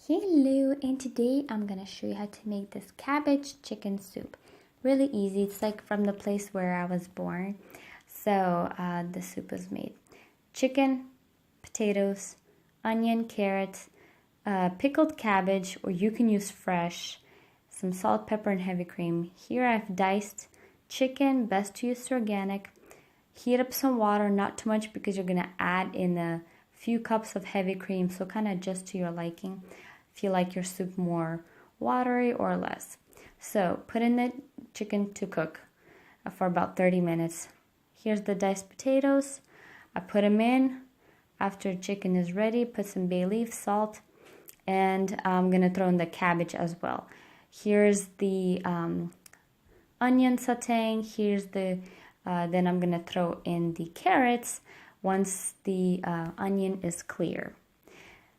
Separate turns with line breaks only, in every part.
Hello, and today I'm gonna show you how to make this cabbage chicken soup. Really easy. It's like from the place where I was born. So the soup was made. Chicken, potatoes, onion, carrots, pickled cabbage, or you can use fresh, some salt, pepper, and heavy cream. Here I've diced chicken, best to use organic. Heat up some water, not too much because you're gonna add in a few cups of heavy cream, so kind of adjust to your liking. If you like your soup more watery or less. So put in the chicken to cook for about 30 minutes. Here's the diced potatoes. I put them in. After chicken is ready, put some bay leaf, salt, and I'm gonna throw in the cabbage as well. Here's the onion sauteing. Here's the then I'm gonna throw in the carrots once the onion is clear.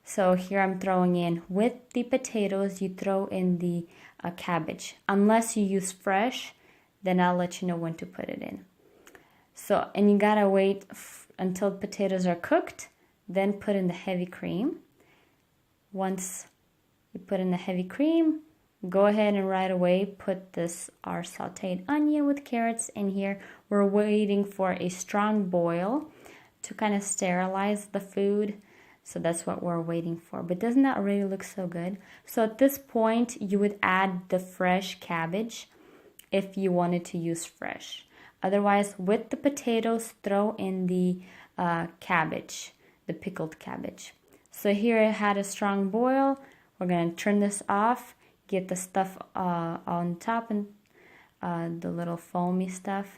So here I'm throwing in, with the potatoes, you throw in the cabbage. Unless you use fresh, then I'll let you know when to put it in. So, and you gotta wait until potatoes are cooked, then put in the heavy cream. Once you put in the heavy cream, go ahead and right away put our sauteed onion with carrots in here. We're waiting for a strong boil to kind of sterilize the food. So that's what we're waiting for. But doesn't that really look so good? So at this point, you would add the fresh cabbage if you wanted to use fresh. Otherwise, with the potatoes, throw in the cabbage, the pickled cabbage. So here it had a strong boil. We're going to turn this off, get the stuff on top and the little foamy stuff.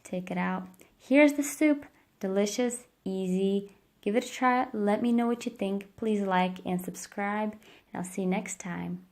Take it out. Here's the soup. Delicious, easy. Give it a try. Let me know what you think. Please like and subscribe. And I'll see you next time.